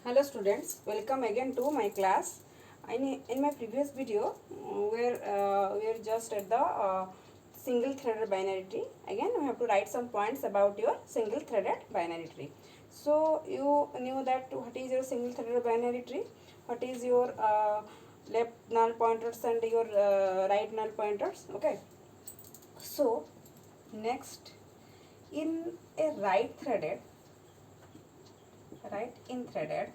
Hello students, welcome again to my class. In my previous video, we are just at the single threaded binary tree. Again, we have to write some points about your single threaded binary tree. So you knew that what is your single threaded binary tree, what is your left null pointers and your right null pointers. Okay. So next, in a right in threaded,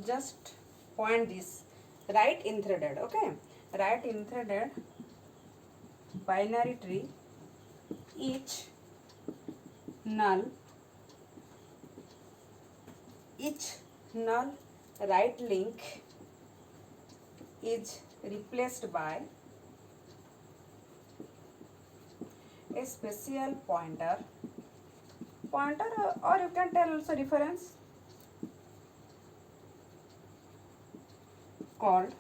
just point this right in threaded. Okay, right in threaded binary tree, each null each null right link is replaced by a special pointer or you can tell also reference called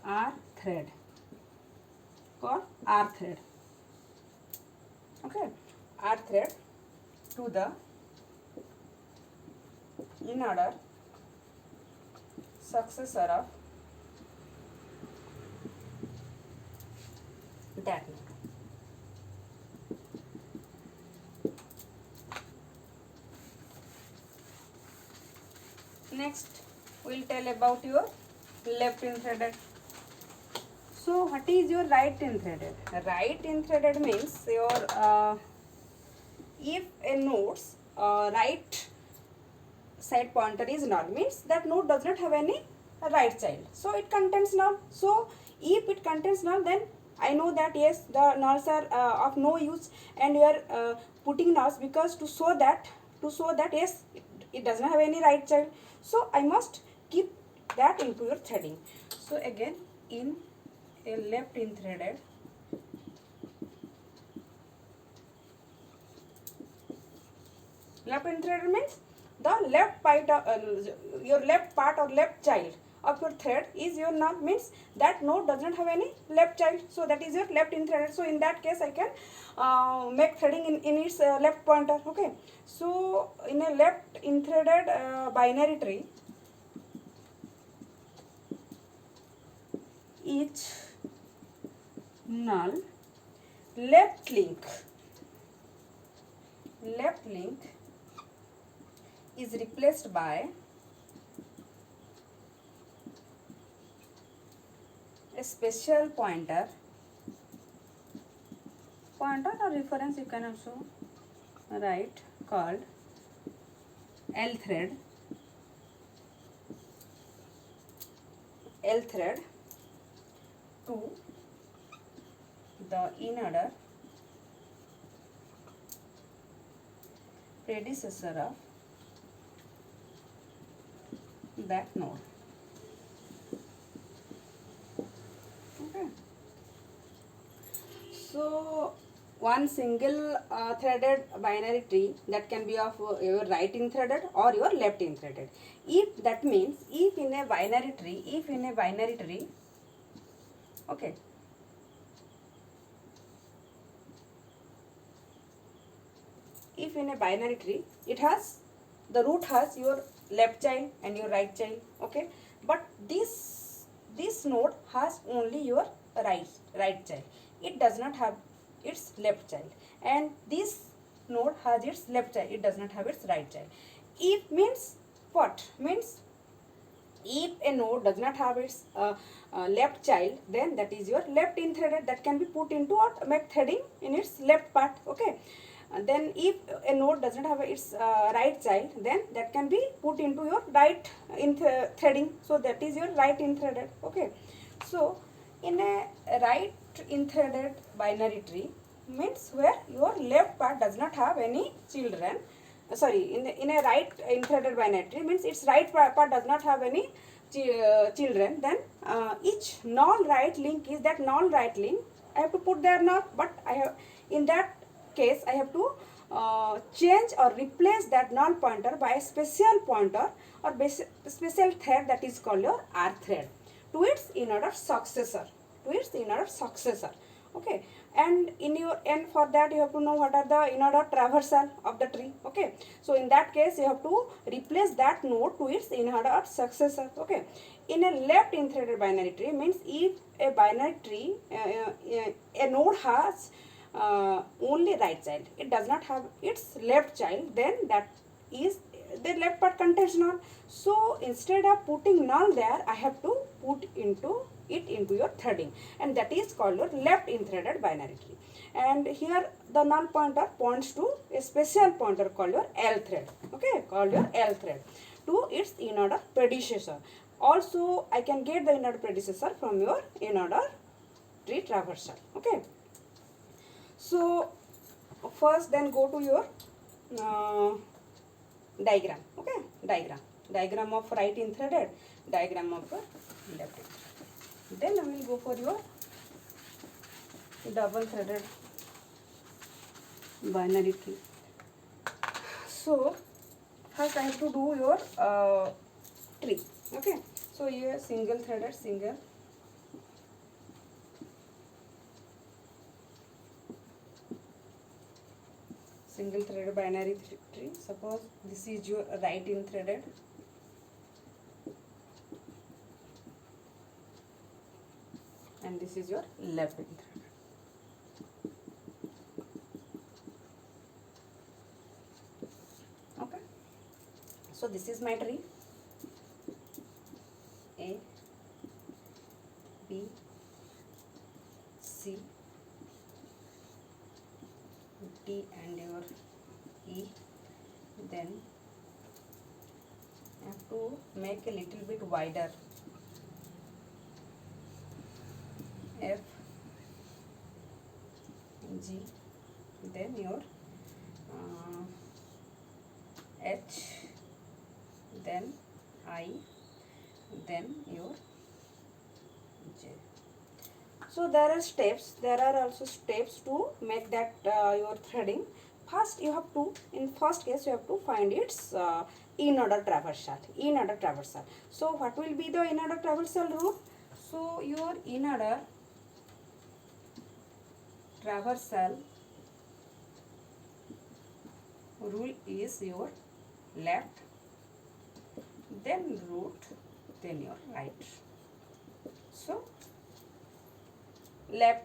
r thread okay, r thread to the in order successor of that node. Next, we'll tell about your left in threaded. So, what is your right in threaded? Right in threaded means your if a node's right side pointer is null, means that node does not have any right child. So, it contains null. So, if it contains null, then I know that yes, the nulls are of no use, and you are putting nulls because to show that yes, it does not have any right child. So I must keep that into your threading. So again, in a left in threaded means the left part your left part or left child of your thread is your null, means that node does not have any left child, so that is your left in threaded. So in that case I can make threading in its left pointer. Okay, so in a left in threaded binary tree, each null left link is replaced by a special pointer or reference you can also write, called L thread to the in order predecessor of that node. Okay, so one single threaded binary tree, that can be of your right in threaded or your left in threaded. If that means if in a binary tree, okay, if in a binary tree the root has your left child and your right child. Okay, but this node has only your right child, it does not have its left child, and this node has its left child, it does not have its right child. If means what means, if a node does not have its left child, then that is your left in threaded, that can be put into or make threading in its left part. Okay, then if a node does not have its right child, then that can be put into your right in threading, so that is your right in threaded. Okay, so in a right in threaded binary tree means where your left part does not have any children, sorry, in a right in threaded binary tree means its right part does not have any children, then each null right link is that null right link, I have to put there null, but I have, in that case I have to change or replace that null pointer by a special pointer or special thread, that is called your R thread, to its in order successor. Okay, and for that you have to know what are the inner traversal of the tree. Okay, so in that case you have to replace that node to its inner successor. Okay, in a left in-threaded binary tree means if a binary tree a node has only right child, it does not have its left child, then that is the left part contains null. So instead of putting null there, I have to put into your threading, and that is called your left in-threaded binary tree. And here the null pointer points to a special pointer called your L thread. Okay, called your L thread to its in-order predecessor. Also, I can get the in-order predecessor from your in-order tree traversal. Okay. So first, then go to your diagram. Okay, diagram of right in threaded, diagram of left in threaded. Then I will go for your double threaded binary tree. So first I have to do your tree. Okay, so here single threaded single threaded binary tree. Suppose this is your right in threaded, and this is your left in threaded. Okay, so this is my tree. A, B, C, D and your E. Then I have to make a little bit wider. F, G, then your H, then I, then your J. So there are also steps to make that your threading. First you have to, in first case you have to find its in-order traversal. So what will be the in-order traversal rule? So your in-order traversal rule is your left, then root, then your right. So left,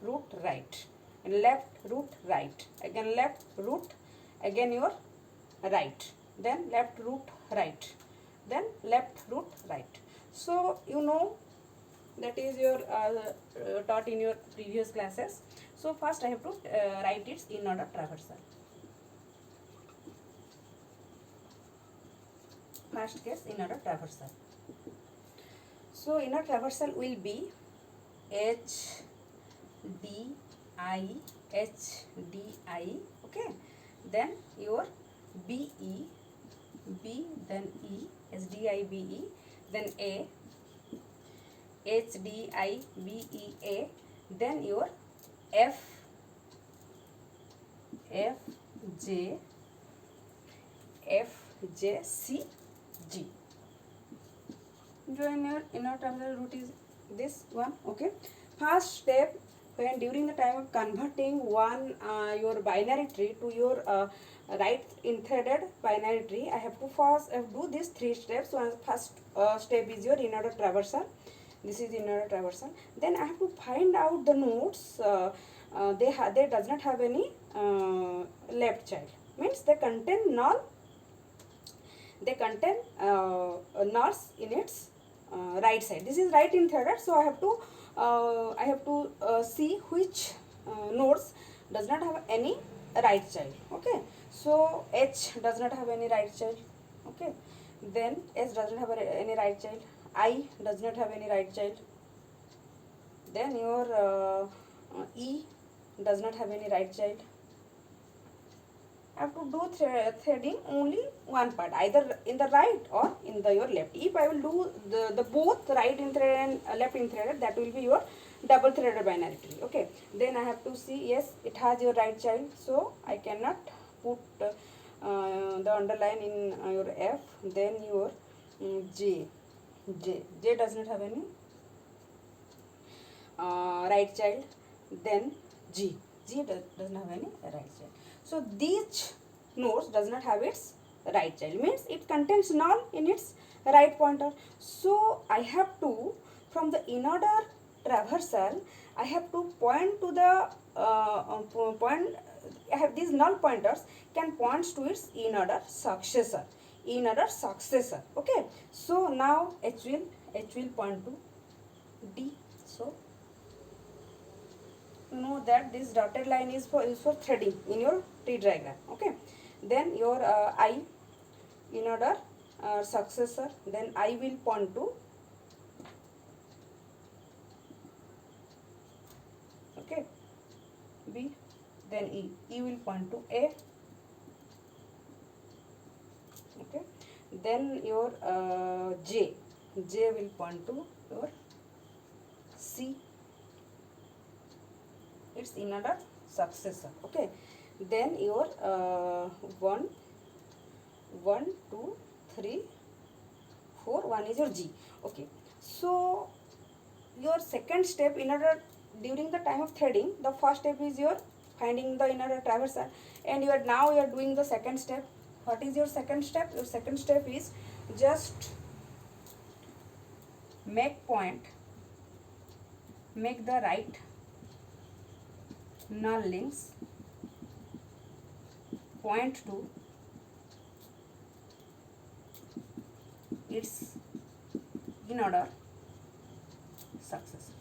root, right, and left, root, right, again left, root, again your right, then left, root, right, then left, root, right. So you know that is your taught in your previous classes. So first I have to write its in-order traversal. First case, in-order traversal. So in-order traversal will be H, D, I, H, D, I, okay. Then your B, E, B, then E, S, D, I, B, E, then A, H, D, I, B, E, A, then your F, F, J, F, J, C, G. Join your inner terminal root is this one. Okay. First step, when during the time of converting one your binary tree to your right in threaded binary tree, I have to first do these three steps. So first step is your inner traversal. This is inner traversal. Then I have to find out the nodes. They does not have any left child. Means they contain null. They contain nulls in its right side. This is right in threaded, so I have to see which nodes does not have any right child. Okay, so H does not have any right child. Okay, then S does not have any right child. I does not have any right child. Then your E does not have any right child. I have to do threading only one part, either in the right or in your left. If I will do the both right in thread and left in threaded, that will be your double threaded binary tree. Okay, then I have to see, yes, it has your right child, so I cannot put the underline in your F. Then your J does not have any. right child, then G does not have any right child. So these nodes does not have its right child, means it contains null in its right pointer. So I have to, from the in-order traversal, I have to point to the point. I have these null pointers can points to its in-order successor. Okay. So now H will point to D. So you know that this dotted line is for threading in your tree diagram. Okay. Then your I in order successor, then I will point to, okay, B, then E will point to A, okay, then your J will point to your C, its in order successor. Okay, then your 1 2 3 4, 1 is your G. Okay, so your second step in order, during the time of threading, the first step is your finding the inner traversal, and you are doing the second step. What is your second step? Your second step is just make the right null links point to its in order successor.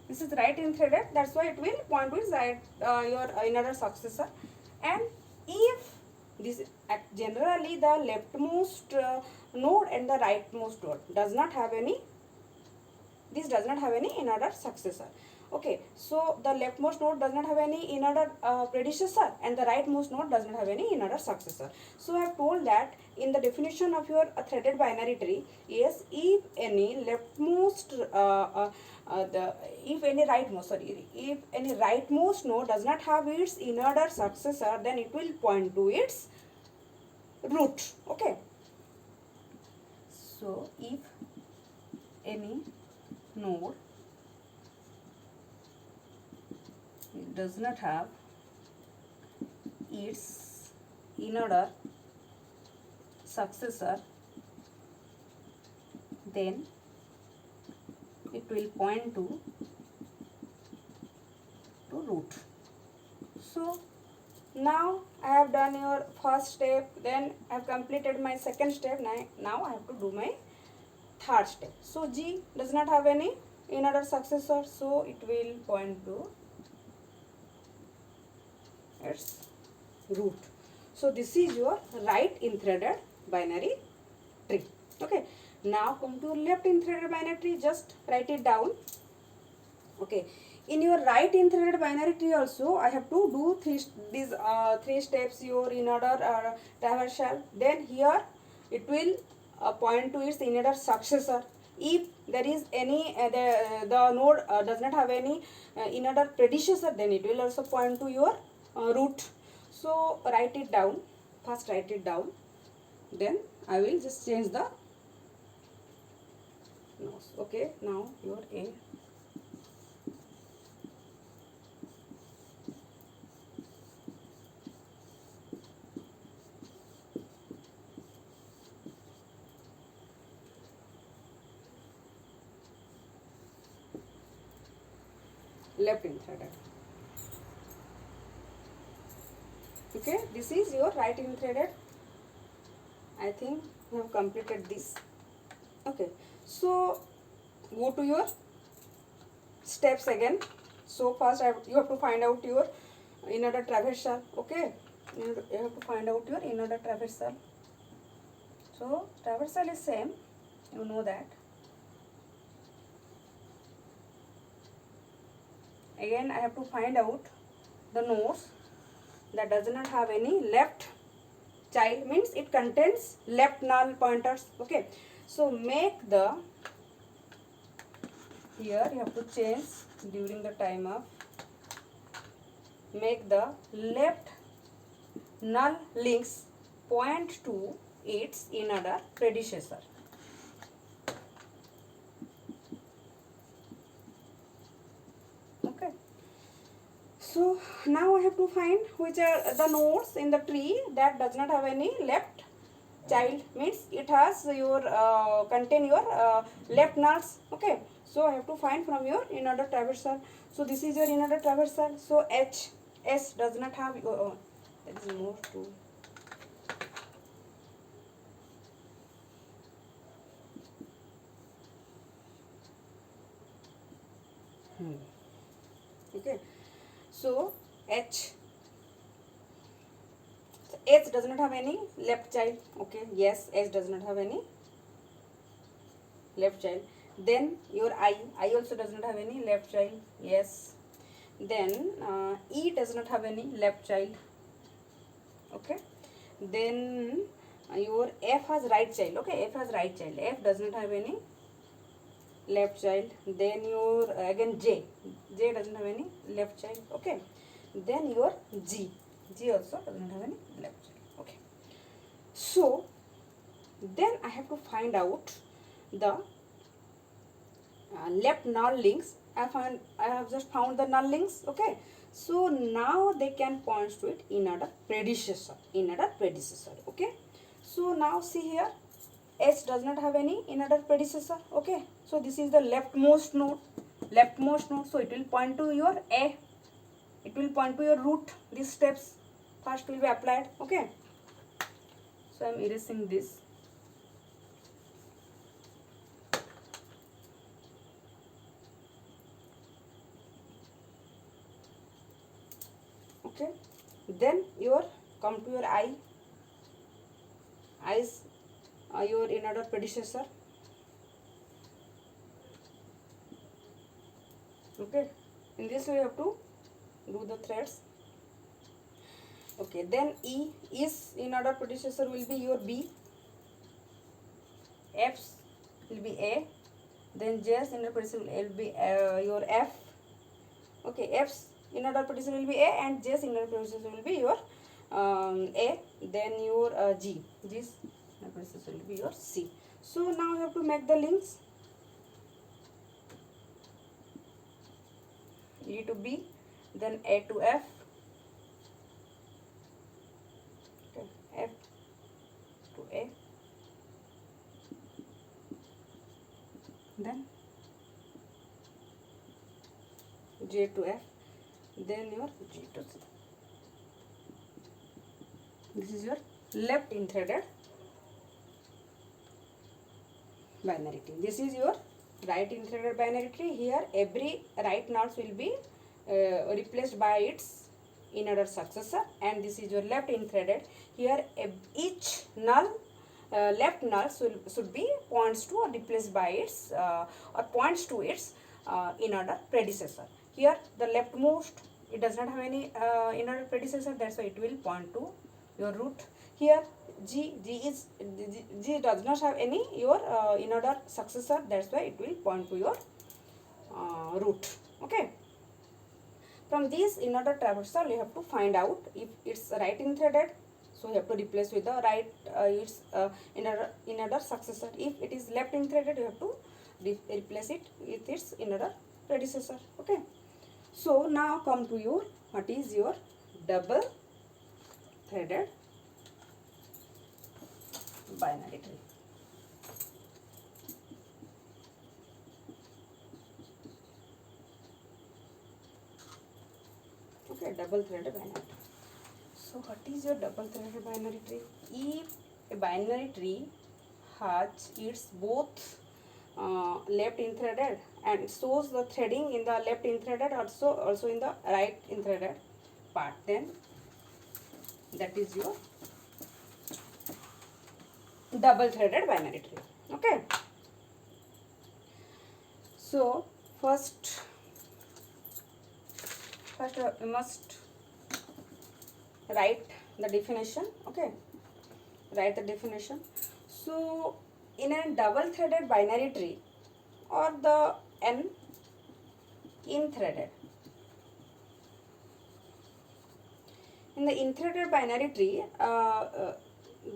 This is right in threaded, that's why it will point to its right your in order successor. And if this generally the leftmost node and the rightmost node does not have any in order successor. Okay, so the leftmost node does not have any in order predecessor, and the rightmost node does not have any in order successor. So I have told that in the definition of your threaded binary tree, yes, if any leftmost if any rightmost node does not have its in order successor, then it will point to its root. Okay, so if any node does not have its in order successor, then it will point to root. So now I have done your first step, then I have completed my second step. Now I have to do my third step. So G does not have any in order successor, so it will point to its root. So this is your right in threaded binary tree. Okay, now come to left in threaded binary tree, just write it down. Okay, in your right in threaded binary tree also I have to do three steps, your in order traversal. Then here it will point to its in order successor. If there is any the node does not have any in order predecessor, then it will also point to your root. So write it down, first write it down, then I will just change the nose. Okay, now your A, left in threaded. Okay, this is your right in threaded. I think you have completed this. Okay, so go to your steps again. So first you have to find out your in order traversal. Okay, you have to find out your in order traversal. So traversal is same, you know that. Again I have to find out the nodes that does not have any left child, means it contains left null pointers. Okay, so make the, here you have to change during the time of, make the left null links point to its in order predecessor. now I have to find which are the nodes in the tree that does not have any left child, means it has your contain your left nulls. Okay, so I have to find from your inner traversal. So this is your inner traversal. So S does not have that is more to okay. So H does not have any left child. Okay, yes, H does not have any left child. Then your I also does not have any left child. Yes. Then E does not have any left child. Okay. Then your F has right child. Okay, F has right child. F does not have any left child. Then your again J doesn't have any left child. Okay. Then your G also doesn't have any left child. Okay. So then I have to find out the left null links. I have just found the null links. Okay, so now they can point to it in order predecessor. Okay, so now see here, S does not have any in order predecessor. Okay, so this is the leftmost node. So it will point to your A. It will point to your root. These steps first will be applied. Okay, so I am erasing this. Okay, then your come to your I is your inner predecessor. Okay, in this way you have to do the threads. Okay, then E is inner predecessor will be your B, F's will be A, then J's inner predecessor will be your F. Okay, F's inner predecessor will be A and J's inner predecessor will be your A. Then your G's inner predecessor will be your C. So now you have to make the links. E to B, then A to F. Okay, F to A. Then J to F, then your G to C. This is your left in-threaded binary tree. This is your right in-threaded binary tree. Here every right node will be replaced by its inner successor, and this is your left in-threaded. Here each null left null should be points to or replaced by its or points to its inner predecessor. Here the leftmost, it does not have any inner predecessor, that's why it will point to your root. Here G does not have any your inner successor, that's why it will point to your root. Okay, from this inner traversal you have to find out if it's right in-threaded, so you have to replace with the right its inner successor. If it is left in-threaded, you have to replace it with its inner predecessor. Okay, so now come to your what is your double threaded binary tree. Okay, double threaded binary tree. So what is your double threaded binary tree? If a binary tree has its both left in-threaded and shows the threading in the left in-threaded, also in the right in-threaded part, then that is your double threaded binary tree. Okay, so first we must write the definition. Okay, write the definition. So in a double threaded binary tree, or the n in-threaded, in the in-threaded binary tree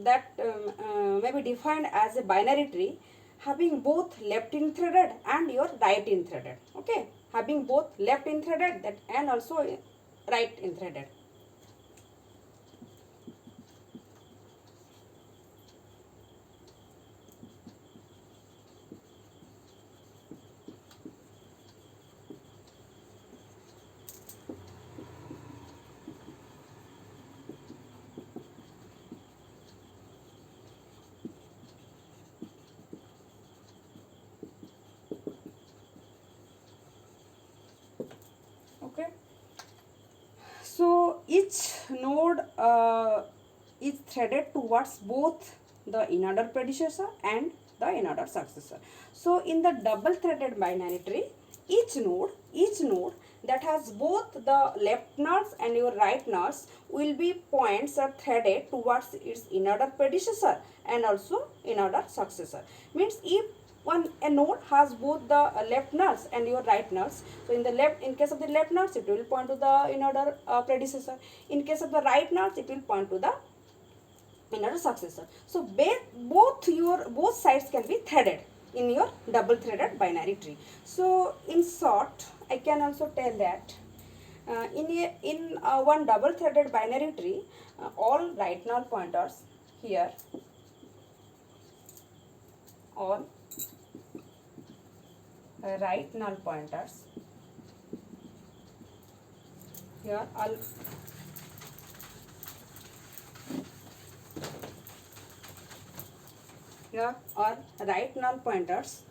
that may be defined as a binary tree having both left in-threaded and your right in-threaded. Okay, having both left in-threaded that and also right in threaded. Okay, so each node is threaded towards both the in-order predecessor and the in-order successor. So in the double threaded binary tree, each node that has both the left nodes and your right nodes will be points are threaded towards its in-order predecessor and also in-order successor. Means if a node has both the left nodes and your right nodes, so in case of the left nodes it will point to the in-order predecessor. In case of the right nodes it will point to the in-order successor. So both sides can be threaded in your double threaded binary tree. So in short, I can also tell that in one double threaded binary tree, all right null pointers here, all right null pointers here, all here are right null pointers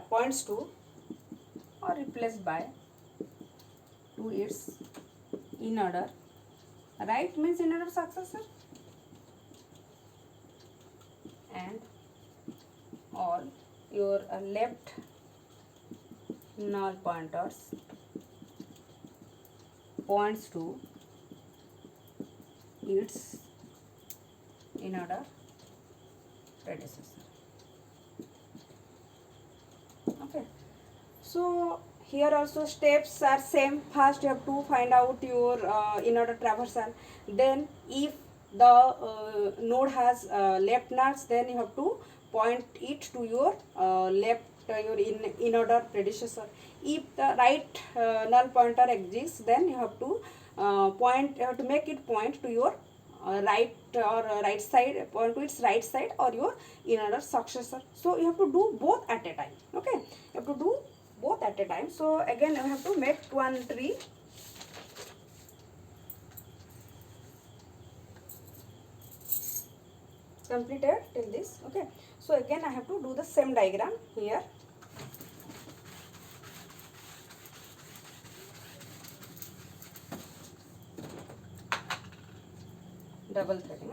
points to or replaced by to its in order. Right means in order successor, and all your left null pointers points to its in order predecessor. Okay, so here also steps are same. First you have to find out your in order traversal. Then if the node has left nodes, then you have to point it to your left your in order predecessor. If the right null pointer exists, then you have to you have to make it point to your right side, point to its right side or your in order successor. So you have to do both at a time. Okay, you have to do both at a time. So again you have to make one tree. Completed till this. Okay, so again I have to do the same diagram here. Double threading.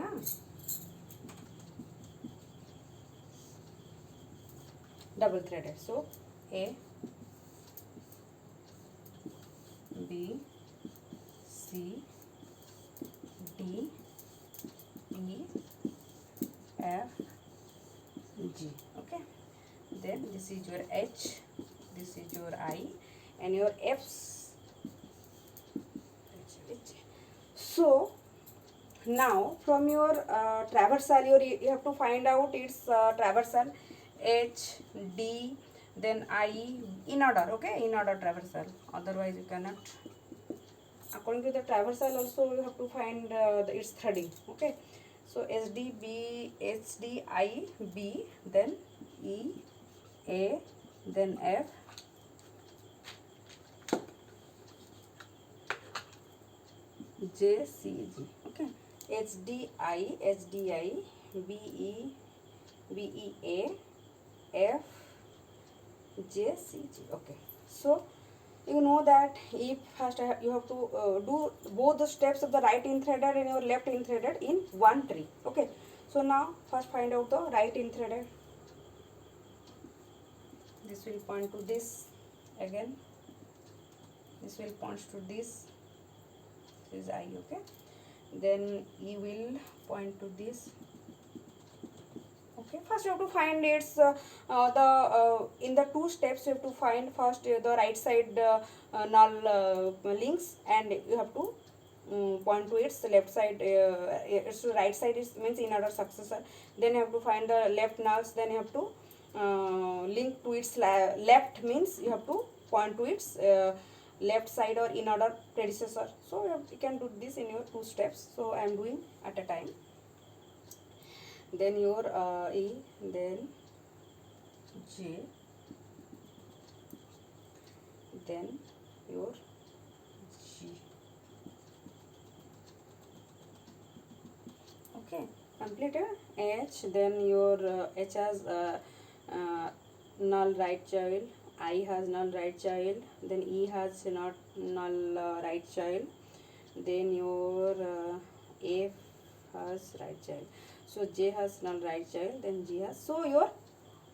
Double threaded. So A, B, C, D, E, F, G. Okay, then this is your H, this is your I, and your F's. So now from your traversal, you have to find out its traversal H, D, then I in order. Okay, in order traversal. Otherwise you cannot. According to the traversal also you have to find its threading. Okay, so S D B, H D I B, then E, A, then F, J, C, G. Okay, H D I, B E, A, F, J, C, G. Okay, so you know that if first you have to do both the steps of the right in threaded and your left in threaded in one tree. Okay, so now first find out the right in threaded. This will point to this again. This will point to this. This is I. Okay, then E will point to this. Okay, first you have to find its in the two steps you have to find first the right side null links, and you have to point to its left side, its right side is means in order successor. Then you have to find the left nulls, then you have to link to its left, means you have to point to its left side or in order predecessor. So you can do this in your 2 steps. So I am doing at a time. Then your E, then J, then your G. Okay, completed. H, then your H has null right child, I has null right child, then E has not null right child, then your F has right child. So J has null right child, then G has. So your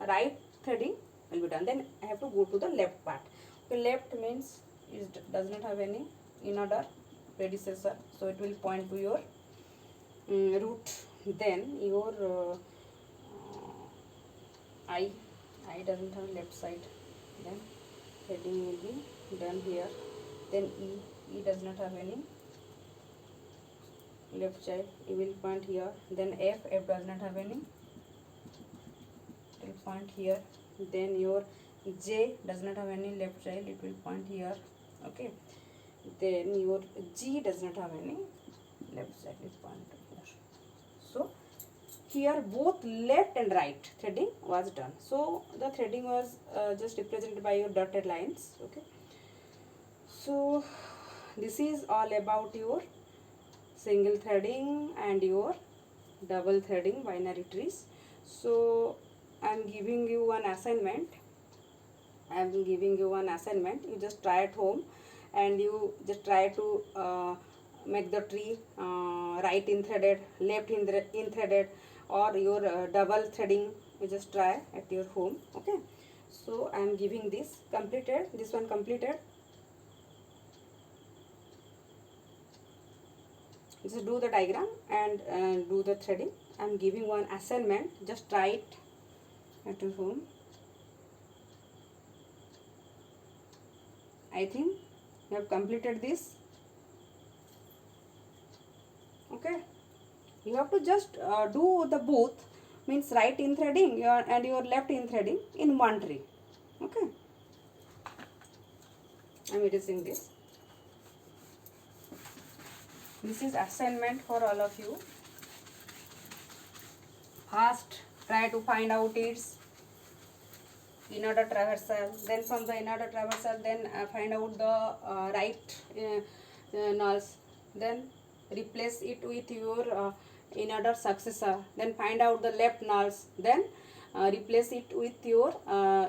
right threading will be done. Then I have to go to the left part. Okay, left means it does not have any in order predecessor, so it will point to your root. Then your I doesn't have left side, then threading will be done here. Then E does not have any left child, it will point here. Then F does not have any, it will point here. Then your J does not have any left child, it will point here. Okay, then your G does not have any left child, it will point here. So here both left and right threading was done. So the threading was just represented by your dotted lines. Okay, so this is all about your single threading and your double threading binary trees. So I am giving you one assignment. You just try at home, and you just try to make the tree right in threaded, left in threaded, or your double threading. You just try at your home. Okay, so I am giving this completed, this one completed. Just do the diagram and do the threading. I am giving one assignment, just try it at your home. I think you have completed this. Okay, you have to just do the both, means right in threading and your left in threading in one tree. Okay, I am erasing this. This is assignment for all of you. First, try to find out its inner traversal. Then from the inner traversal, then find out the right nulls. Then replace it with your inner successor. Then find out the left nulls. Then replace it with your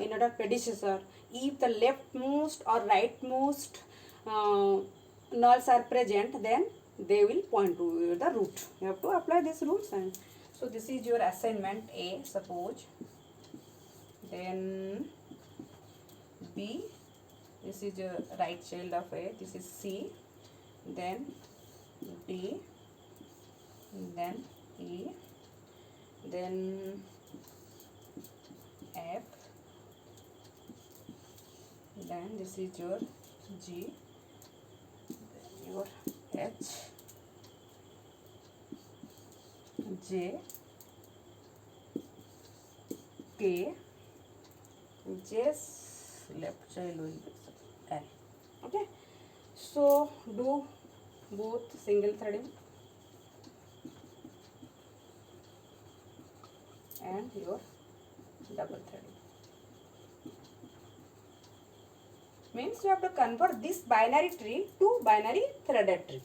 inner predecessor. If the leftmost or rightmost nulls are present, then they will point to the root. You have to apply these rules. And so this is your assignment A, suppose. Then B, this is your right child of A, this is C, then D, then E, then F, then this is your G, then your H, J, K, J's left child will be L. Okay, so do both single threading and your double threading. Means you have to convert this binary tree to binary threaded tree.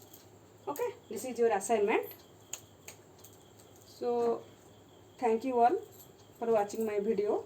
Okay, this is your assignment. So thank you all for watching my video.